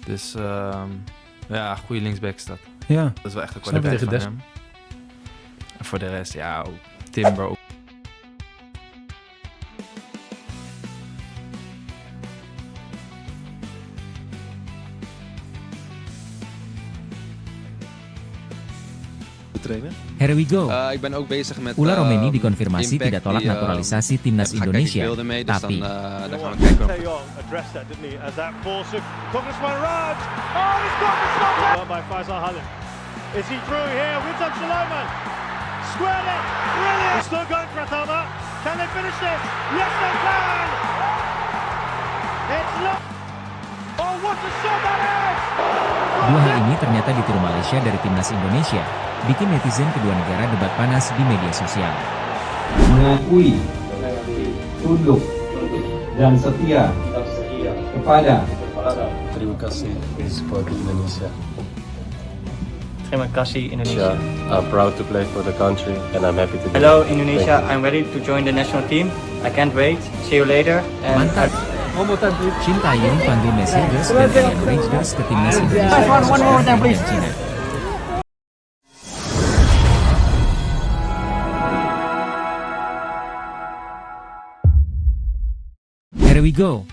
Dus ja, goede linksback is dat. Ja, Dat is wel echt een snap je kwaliteit tegen van hem. En voor de rest, ja, ook Timber ook. trainen? Here we go. Ik ben ook bezig met Ula Romeni dikonfirmasi tidak tolak naturalisasi timnas Indonesia, tapi daar gaan we kijken. Is he through here? Witan Shaloman squared it. Brilliant. It's still going, Pratama. Can they finish this? Yes, they can. It's not. Oh, what a shot that is! dua hal ini ternyata ditiru Malaysia dari timnas Indonesia, bikin netizen kedua negara debat panas di media sosial. Mengakui, tunduk, dan setia kepada. Terima kasih support Indonesia. Terima kasih Indonesia. I'm proud to play for the country and I'm happy to do Hello it. Indonesia, I'm ready to join the national team. I can't wait. See you later. And Mantap. Shin Tae-yong panggil Messengers dan Alien Rangers ke timnas Indonesia dan Cina. Here we go.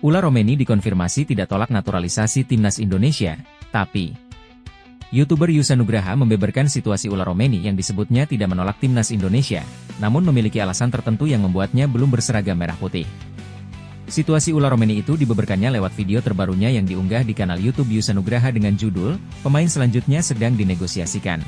Ula Romeni dikonfirmasi tidak tolak naturalisasi timnas Indonesia, tapi YouTuber Yusa Nugraha membeberkan situasi Ula Romeni yang disebutnya tidak menolak timnas Indonesia, namun memiliki alasan tertentu yang membuatnya belum berseragam merah putih. Situasi Ula Romeni itu dibeberkannya lewat video terbarunya yang diunggah di kanal YouTube Yusa Nugraha dengan judul, "Pemain selanjutnya sedang dinegosiasikan".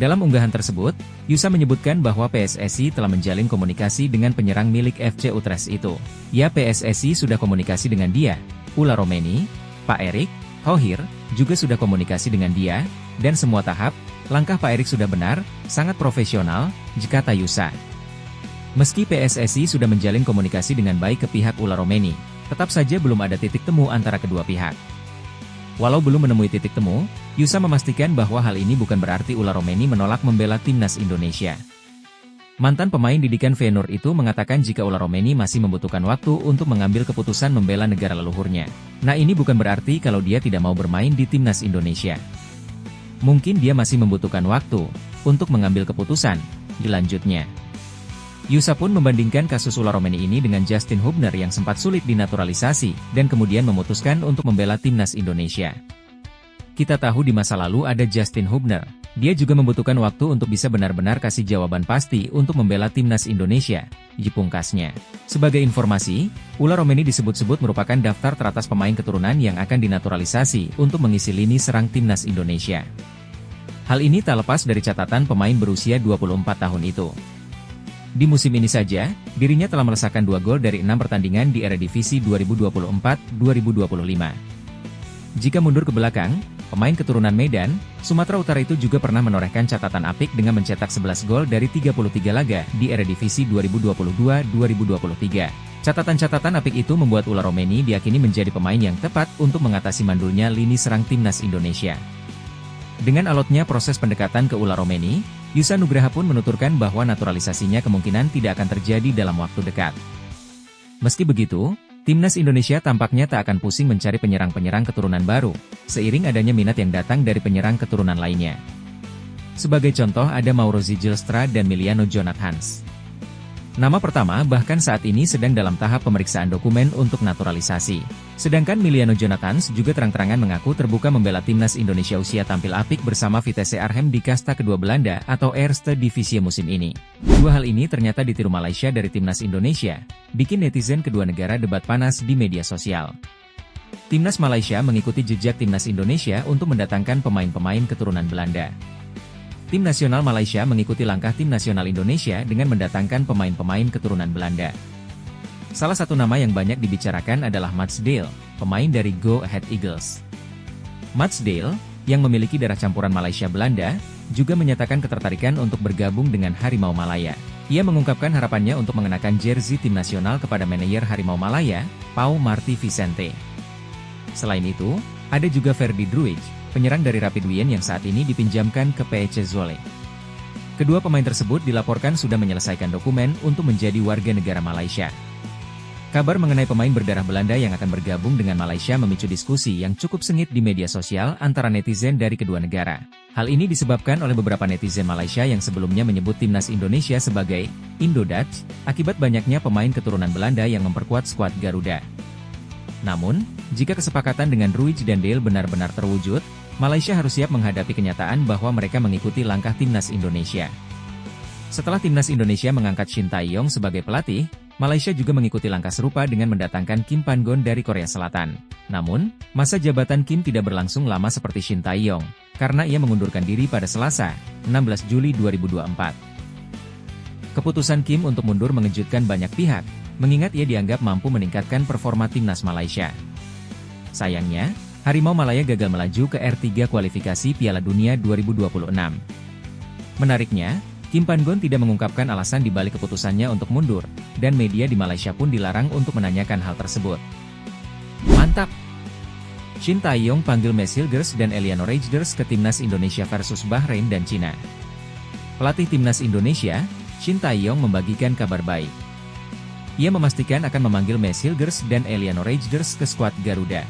Dalam unggahan tersebut, Yusa menyebutkan bahwa PSSI telah menjalin komunikasi dengan penyerang milik FC Utrecht itu. Ya, PSSI sudah komunikasi dengan dia, Ula Romeni, Pak Erik Thohir, juga sudah komunikasi dengan dia, dan semua tahap, langkah Pak Erik sudah benar, sangat profesional, kata Yusa. Meski PSSI sudah menjalin komunikasi dengan baik ke pihak Ula Romeni, tetap saja belum ada titik temu antara kedua pihak. Walau belum menemui titik temu, Yusa memastikan bahwa hal ini bukan berarti Ula Romeni menolak membela timnas Indonesia. Mantan pemain didikan Feyenoord itu mengatakan jika Ula Romeni masih membutuhkan waktu untuk mengambil keputusan membela negara leluhurnya. Nah, ini bukan berarti kalau dia tidak mau bermain di timnas Indonesia. Mungkin dia masih membutuhkan waktu untuk mengambil keputusan, dilanjutnya. Yusa pun membandingkan kasus Ula Romeni ini dengan Justin Hubner yang sempat sulit dinaturalisasi, dan kemudian memutuskan untuk membela timnas Indonesia. Kita tahu di masa lalu ada Justin Hubner, dia juga membutuhkan waktu untuk bisa benar-benar kasih jawaban pasti untuk membela timnas Indonesia, pungkasnya. Sebagai informasi, Ula Romeni disebut-sebut merupakan daftar teratas pemain keturunan yang akan dinaturalisasi untuk mengisi lini serang timnas Indonesia. Hal ini tak lepas dari catatan pemain berusia 24 tahun itu. Di musim ini saja, dirinya telah melesakan 2 gol dari 6 pertandingan di Eredivisie 2024-2025. Jika mundur ke belakang, pemain keturunan Medan, Sumatera Utara itu juga pernah menorehkan catatan apik dengan mencetak 11 gol dari 33 laga di Eredivisie 2022-2023. Catatan-catatan apik itu membuat Ula Romeni diyakini menjadi pemain yang tepat untuk mengatasi mandulnya lini serang timnas Indonesia. Dengan alotnya proses pendekatan ke Ula Romeni, Yusa Nugraha pun menuturkan bahwa naturalisasinya kemungkinan tidak akan terjadi dalam waktu dekat. Meski begitu, timnas Indonesia tampaknya tak akan pusing mencari penyerang-penyerang keturunan baru, seiring adanya minat yang datang dari penyerang keturunan lainnya. Sebagai contoh ada Mauro Zijlstra dan Miliano Jonathans. Nama pertama bahkan saat ini sedang dalam tahap pemeriksaan dokumen untuk naturalisasi. Sedangkan Miliano Jonathans juga terang-terangan mengaku terbuka membela timnas Indonesia usia tampil apik bersama Vitesse Arnhem di kasta kedua Belanda atau Eerste Divisie musim ini. Dua hal ini ternyata ditiru Malaysia dari timnas Indonesia, bikin netizen kedua negara debat panas di media sosial. Timnas Malaysia mengikuti jejak timnas Indonesia untuk mendatangkan pemain-pemain keturunan Belanda. Tim nasional Malaysia mengikuti langkah tim nasional Indonesia dengan mendatangkan pemain-pemain keturunan Belanda. Salah satu nama yang banyak dibicarakan adalah Mats Dale, pemain dari Go Ahead Eagles. Mats Dale, yang memiliki darah campuran Malaysia-Belanda, juga menyatakan ketertarikan untuk bergabung dengan Harimau Malaya. Ia mengungkapkan harapannya untuk mengenakan jersey tim nasional kepada manajer Harimau Malaya, Pau Marty Vicente. Selain itu, ada juga Ferdi Druij, penyerang dari Rapid Wien yang saat ini dipinjamkan ke PEC Zwolle. Kedua pemain tersebut dilaporkan sudah menyelesaikan dokumen untuk menjadi warga negara Malaysia. Kabar mengenai pemain berdarah Belanda yang akan bergabung dengan Malaysia memicu diskusi yang cukup sengit di media sosial antara netizen dari kedua negara. Hal ini disebabkan oleh beberapa netizen Malaysia yang sebelumnya menyebut timnas Indonesia sebagai Indo-Dutch, akibat banyaknya pemain keturunan Belanda yang memperkuat skuad Garuda. Namun, jika kesepakatan dengan Ruij dan Dale benar-benar terwujud, Malaysia harus siap menghadapi kenyataan bahwa mereka mengikuti langkah timnas Indonesia. Setelah timnas Indonesia mengangkat Shin Tae-yong sebagai pelatih, Malaysia juga mengikuti langkah serupa dengan mendatangkan Kim Pan-gon dari Korea Selatan. Namun, masa jabatan Kim tidak berlangsung lama seperti Shin Tae-yong, karena ia mengundurkan diri pada Selasa, 16 Juli 2024. Keputusan Kim untuk mundur mengejutkan banyak pihak, mengingat ia dianggap mampu meningkatkan performa timnas Malaysia. Sayangnya, Harimau Malaya gagal melaju ke R3 kualifikasi Piala Dunia 2026. Menariknya, Kim Pan-gon tidak mengungkapkan alasan di balik keputusannya untuk mundur, dan media di Malaysia pun dilarang untuk menanyakan hal tersebut. Mantap! Shin Tae-yong panggil Mads Hilgers dan Eliano Reijnders ke timnas Indonesia versus Bahrain dan Cina. Pelatih timnas Indonesia, Shin Tae-yong membagikan kabar baik. Ia memastikan akan memanggil Mads Hilgers dan Eliano Reijnders ke skuad Garuda.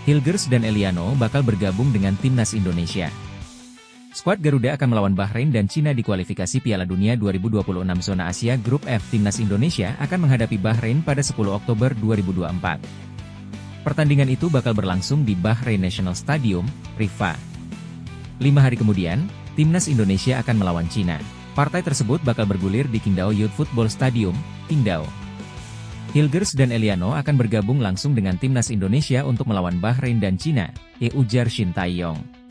Hilgers dan Eliano bakal bergabung dengan timnas Indonesia. Skuad Garuda akan melawan Bahrain dan Cina di kualifikasi Piala Dunia 2026 Zona Asia Grup F. Timnas Indonesia akan menghadapi Bahrain pada 10 Oktober 2024. Pertandingan itu bakal berlangsung di Bahrain National Stadium, Riffa. 5 hari kemudian, Timnas Indonesia akan melawan Cina. Partai tersebut bakal bergulir di Qingdao Youth Football Stadium, Qingdao. Hilgers dan Eliano akan bergabung langsung dengan Timnas Indonesia untuk melawan Bahrain dan Cina, ujar Shin Tae-yong.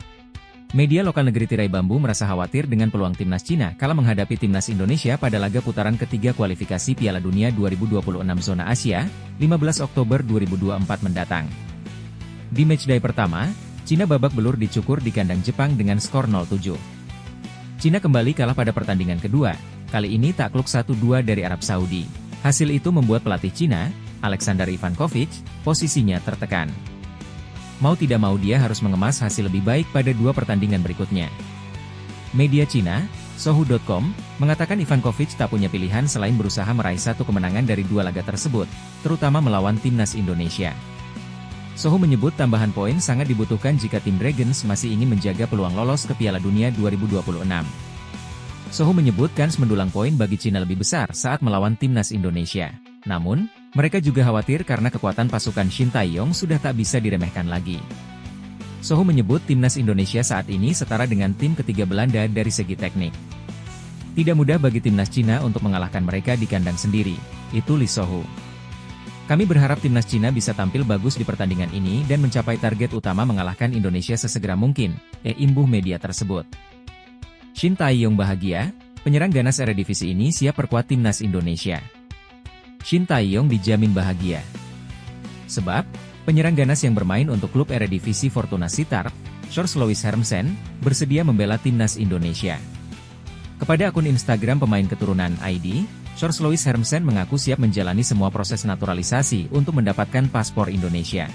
Media lokal negeri tirai bambu merasa khawatir dengan peluang timnas Cina kala menghadapi timnas Indonesia pada laga putaran ketiga kualifikasi Piala Dunia 2026 Zona Asia, 15 Oktober 2024 mendatang. Di matchday pertama, Cina babak belur dicukur di kandang Jepang dengan skor 0-7. Cina kembali kalah pada pertandingan kedua, kali ini takluk 1-2 dari Arab Saudi. Hasil itu membuat pelatih Cina, Alexander Ivankovic, posisinya tertekan. Mau tidak mau dia harus mengemas hasil lebih baik pada 2 pertandingan berikutnya. Media Cina, Sohu.com, mengatakan Ivankovic tak punya pilihan selain berusaha meraih 1 kemenangan dari 2 laga tersebut, terutama melawan timnas Indonesia. Sohu menyebut tambahan poin sangat dibutuhkan jika tim Dragons masih ingin menjaga peluang lolos ke Piala Dunia 2026. Sohu menyebut kans mendulang poin bagi Cina lebih besar saat melawan timnas Indonesia. Namun, mereka juga khawatir karena kekuatan pasukan Shin Tae-yong sudah tak bisa diremehkan lagi. Sohu menyebut timnas Indonesia saat ini setara dengan tim ketiga Belanda dari segi teknik. Tidak mudah bagi timnas Cina untuk mengalahkan mereka di kandang sendiri, itu Lee Sohu. Kami berharap timnas Cina bisa tampil bagus di pertandingan ini dan mencapai target utama mengalahkan Indonesia sesegera mungkin, imbuh media tersebut. Shin Tae-yong bahagia, penyerang ganas Eredivisie ini siap perkuat timnas Indonesia. Shin Tae-yong dijamin bahagia. Sebab, penyerang ganas yang bermain untuk klub Eredivisie Fortuna Sittard, Sjors Louis Hermsen, bersedia membela timnas Indonesia. Kepada akun Instagram pemain keturunan ID, Sjors Louis Hermsen mengaku siap menjalani semua proses naturalisasi untuk mendapatkan paspor Indonesia.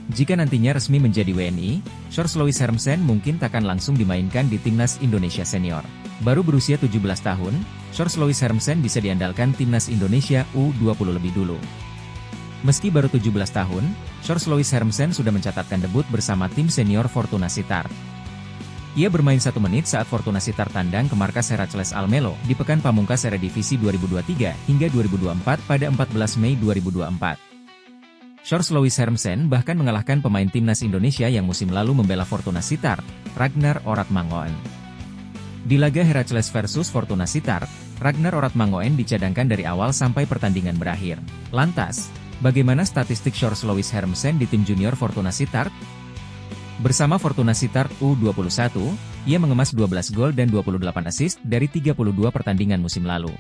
Jika nantinya resmi menjadi WNI, Sjors Louis Hermsen mungkin takkan langsung dimainkan di timnas Indonesia senior. Baru berusia 17 tahun, Sjors Louis Hermsen bisa diandalkan timnas Indonesia U20 lebih dulu. Meski baru 17 tahun, Sjors Louis Hermsen sudah mencatatkan debut bersama tim senior Fortuna Sittard. Ia bermain 1 menit saat Fortuna Sittard tandang ke markas Heracles Almelo di pekan pamungkas Eredivisie 2023 hingga 2024 pada 14 Mei 2024. Sjors Louis Hermsen bahkan mengalahkan pemain timnas Indonesia yang musim lalu membela Fortuna Sittard, Ragnar Oratmangoen. Di laga Heracles versus Fortuna Sittard, Ragnar Oratmangoen dicadangkan dari awal sampai pertandingan berakhir. Lantas, bagaimana statistik Sjors Louis Hermsen di tim junior Fortuna Sittard? Bersama Fortuna Sittard U21, ia mengemas 12 gol dan 28 assist dari 32 pertandingan musim lalu.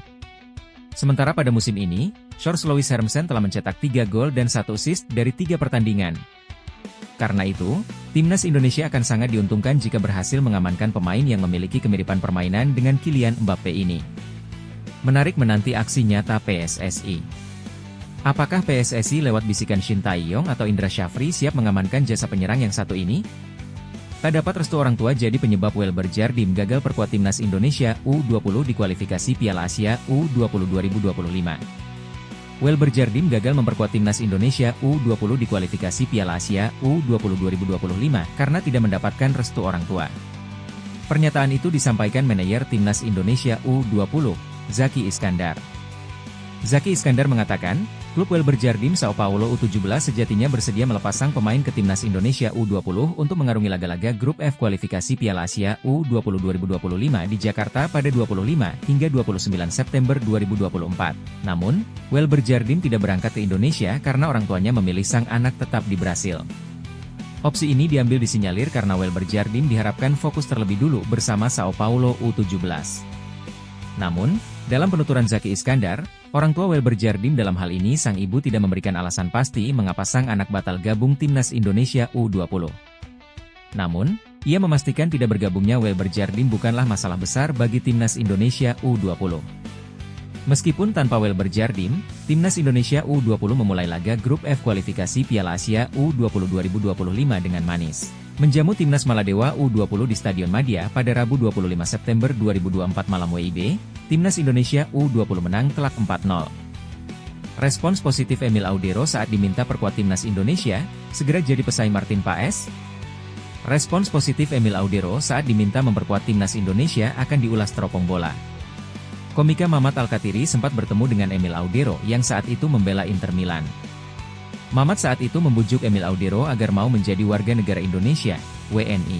Sementara pada musim ini, Sjors Louis Hermsen telah mencetak 3 gol dan 1 assist dari 3 pertandingan. Karena itu, timnas Indonesia akan sangat diuntungkan jika berhasil mengamankan pemain yang memiliki kemiripan permainan dengan Kylian Mbappe ini. Menarik menanti aksi nyata PSSI. Apakah PSSI lewat bisikan Shin Tae-yong atau Indra Syafri siap mengamankan jasa penyerang yang satu ini? Tak dapat restu orang tua jadi penyebab Welber Jardim gagal perkuat timnas Indonesia U20 di kualifikasi Piala Asia U20 2025. Welber Jardim gagal memperkuat timnas Indonesia U20 di kualifikasi Piala Asia U20 2025 karena tidak mendapatkan restu orang tua. Pernyataan itu disampaikan manajer timnas Indonesia U20, Zaki Iskandar. Zaki Iskandar mengatakan, klub Welber Jardim Sao Paulo U17 sejatinya bersedia melepas sang pemain ke timnas Indonesia U20 untuk mengarungi laga-laga grup F kualifikasi Piala Asia U20 2025 di Jakarta pada 25 hingga 29 September 2024. Namun, Welber Jardim tidak berangkat ke Indonesia karena orang tuanya memilih sang anak tetap di Brasil. Opsi ini diambil disinyalir karena Welber Jardim diharapkan fokus terlebih dulu bersama Sao Paulo U17. Namun, dalam penuturan Zaki Iskandar, orang tua Welber Jardim dalam hal ini sang ibu tidak memberikan alasan pasti mengapa sang anak batal gabung timnas Indonesia U20. Namun, ia memastikan tidak bergabungnya Welber Jardim bukanlah masalah besar bagi timnas Indonesia U20. Meskipun tanpa Welber Jardim, timnas Indonesia U20 memulai laga grup F kualifikasi Piala Asia U20 2025 dengan manis. Menjamu timnas Maladewa U20 di Stadion Madia pada Rabu 25 September 2024 malam WIB, timnas Indonesia U20 menang telak 4-0. Respons positif Emil Audero saat diminta perkuat timnas Indonesia, segera jadi pesaing Martin Paes. Respons positif Emil Audero saat diminta memperkuat timnas Indonesia akan diulas teropong bola. Komika Mamat Alkatiri sempat bertemu dengan Emil Audero yang saat itu membela Inter Milan. Mamat saat itu membujuk Emil Audero agar mau menjadi warga negara Indonesia, WNI.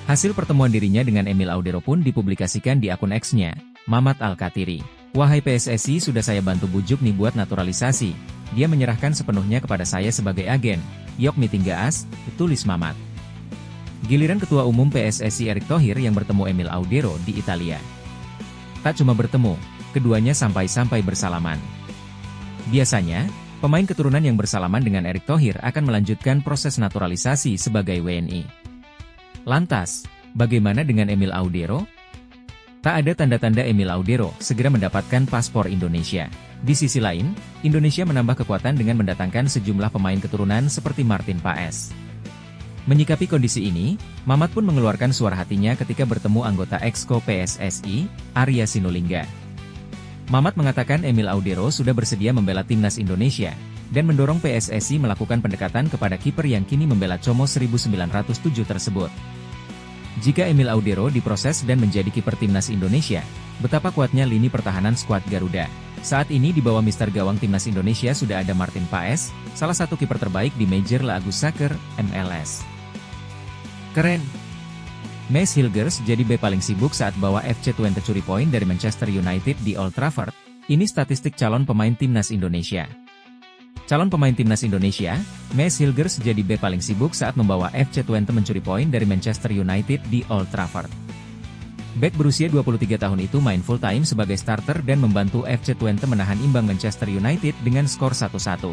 Hasil pertemuan dirinya dengan Emil Audero pun dipublikasikan di akun X-nya, Mamat Alkatiri. Wahai PSSI, sudah saya bantu bujuk nih buat naturalisasi. Dia menyerahkan sepenuhnya kepada saya sebagai agen. Yok meeting gaas, tulis Mamat. Giliran Ketua Umum PSSI Erick Thohir yang bertemu Emil Audero di Italia. Tak cuma bertemu, keduanya sampai-sampai bersalaman. Biasanya, pemain keturunan yang bersalaman dengan Erick Thohir akan melanjutkan proses naturalisasi sebagai WNI. Lantas, bagaimana dengan Emil Audero? Tak ada tanda-tanda Emil Audero segera mendapatkan paspor Indonesia. Di sisi lain, Indonesia menambah kekuatan dengan mendatangkan sejumlah pemain keturunan seperti Martin Paes. Menyikapi kondisi ini, Mamat pun mengeluarkan suara hatinya ketika bertemu anggota Exco PSSI, Arya Sinulinga. Mamat mengatakan Emil Audero sudah bersedia membela timnas Indonesia, dan mendorong PSSI melakukan pendekatan kepada kiper yang kini membela Como 1907 tersebut. Jika Emil Audero diproses dan menjadi kiper timnas Indonesia, betapa kuatnya lini pertahanan skuad Garuda. Saat ini di bawah Mister Gawang timnas Indonesia sudah ada Martin Paes, salah satu kiper terbaik di Major League Soccer, MLS. Keren! Mace Hilgers jadi bek paling sibuk saat bawa FC Twente curi poin dari Manchester United di Old Trafford. Ini statistik calon pemain timnas Indonesia. Calon pemain timnas Indonesia, Mace Hilgers jadi bek paling sibuk saat membawa FC Twente mencuri poin dari Manchester United di Old Trafford. Bek berusia 23 tahun itu main full-time sebagai starter dan membantu FC Twente menahan imbang Manchester United dengan skor 1-1.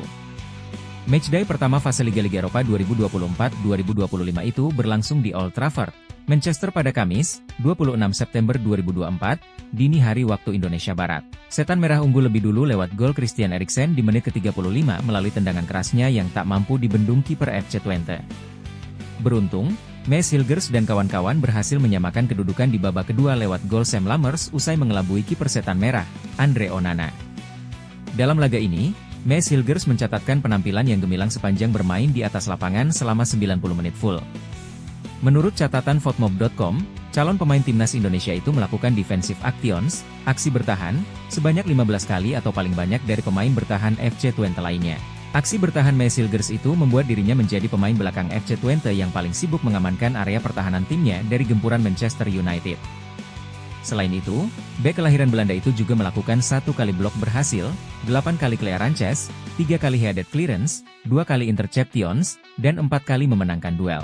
Matchday pertama fase Liga-Liga Eropa 2024-2025 itu berlangsung di Old Trafford, Manchester pada Kamis, 26 September 2024, dini hari waktu Indonesia Barat. Setan Merah unggul lebih dulu lewat gol Christian Eriksen di menit ke-35 melalui tendangan kerasnya yang tak mampu dibendung kiper FC Twente. Beruntung, Mace Hilgers dan kawan-kawan berhasil menyamakan kedudukan di babak kedua lewat gol Sam Lammers usai mengelabui kiper Setan Merah, Andre Onana. Dalam laga ini, Mace Hilgers mencatatkan penampilan yang gemilang sepanjang bermain di atas lapangan selama 90 menit full. Menurut catatan Fotmob.com, calon pemain timnas Indonesia itu melakukan defensive actions, aksi bertahan, sebanyak 15 kali atau paling banyak dari pemain bertahan FC Twente lainnya. Aksi bertahan Mace Hilgers itu membuat dirinya menjadi pemain belakang FC Twente yang paling sibuk mengamankan area pertahanan timnya dari gempuran Manchester United. Selain itu, bek kelahiran Belanda itu juga melakukan 1 kali blok berhasil, 8 kali clearances, 3 kali headed clearance, 2 kali interceptions, dan 4 kali memenangkan duel.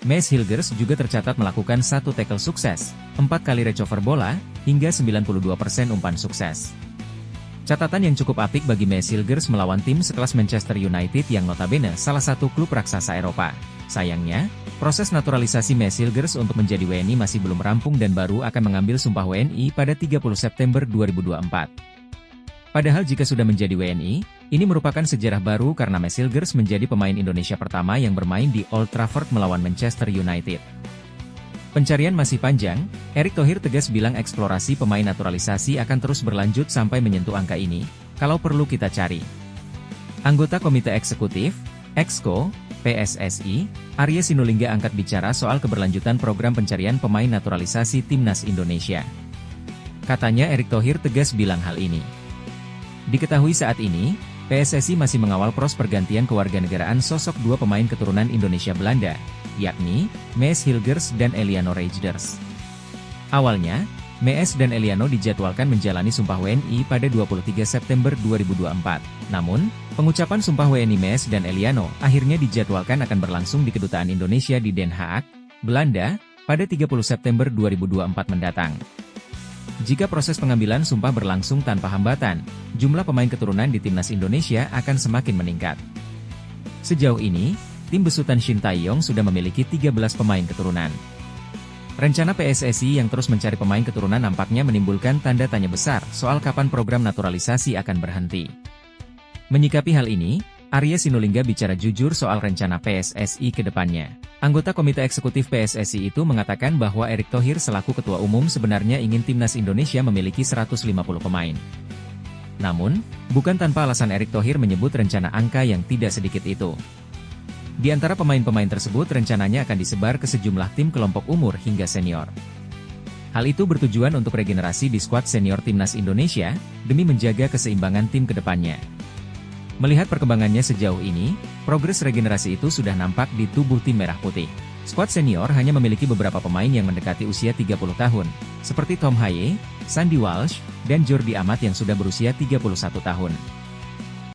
Mace Hilgers juga tercatat melakukan 1 tackle sukses, 4 kali recover bola, hingga 92% umpan sukses. Catatan yang cukup apik bagi Mace Hilgers melawan tim sekelas Manchester United yang notabene salah satu klub raksasa Eropa. Sayangnya, proses naturalisasi Mace Hilgers untuk menjadi WNI masih belum rampung dan baru akan mengambil sumpah WNI pada 30 September 2024. Padahal jika sudah menjadi WNI, ini merupakan sejarah baru karena Mace Hilgers menjadi pemain Indonesia pertama yang bermain di Old Trafford melawan Manchester United. Pencarian masih panjang, Erick Thohir tegas bilang eksplorasi pemain naturalisasi akan terus berlanjut sampai menyentuh angka ini. kalau perlu kita cari. Anggota Komite Eksekutif, Exco, PSSI, Arya Sinulinga angkat bicara soal keberlanjutan program pencarian pemain naturalisasi Timnas Indonesia. Katanya Erick Thohir tegas bilang hal ini. Diketahui saat ini, PSSI masih mengawal proses pergantian kewarganegaraan sosok dua pemain keturunan Indonesia Belanda, yakni Mees Hilgers dan Eliano Reijers. Awalnya, Mees dan Eliano dijadwalkan menjalani Sumpah WNI pada 23 September 2024. Namun, pengucapan Sumpah WNI Mees dan Eliano akhirnya dijadwalkan akan berlangsung di Kedutaan Indonesia di Den Haag, Belanda, pada 30 September 2024 mendatang. Jika proses pengambilan sumpah berlangsung tanpa hambatan, jumlah pemain keturunan di Timnas Indonesia akan semakin meningkat. Sejauh ini, tim besutan Shin Tae-yong sudah memiliki 13 pemain keturunan. Rencana PSSI yang terus mencari pemain keturunan nampaknya menimbulkan tanda tanya besar soal kapan program naturalisasi akan berhenti. Menyikapi hal ini, Arya Sinulinga bicara jujur soal rencana PSSI ke depannya. Anggota Komite Eksekutif PSSI itu mengatakan bahwa Erick Thohir selaku Ketua Umum sebenarnya ingin Timnas Indonesia memiliki 150 pemain. Namun, bukan tanpa alasan Erick Thohir menyebut rencana angka yang tidak sedikit itu. Di antara pemain-pemain tersebut rencananya akan disebar ke sejumlah tim kelompok umur hingga senior. Hal itu bertujuan untuk regenerasi di skuad senior Timnas Indonesia, demi menjaga keseimbangan tim ke depannya. Melihat perkembangannya sejauh ini, progres regenerasi itu sudah nampak di tubuh tim Merah Putih. Skuad senior hanya memiliki beberapa pemain yang mendekati usia 30 tahun, seperti Tom Haye, Sandy Walsh, dan Jordi Amat yang sudah berusia 31 tahun.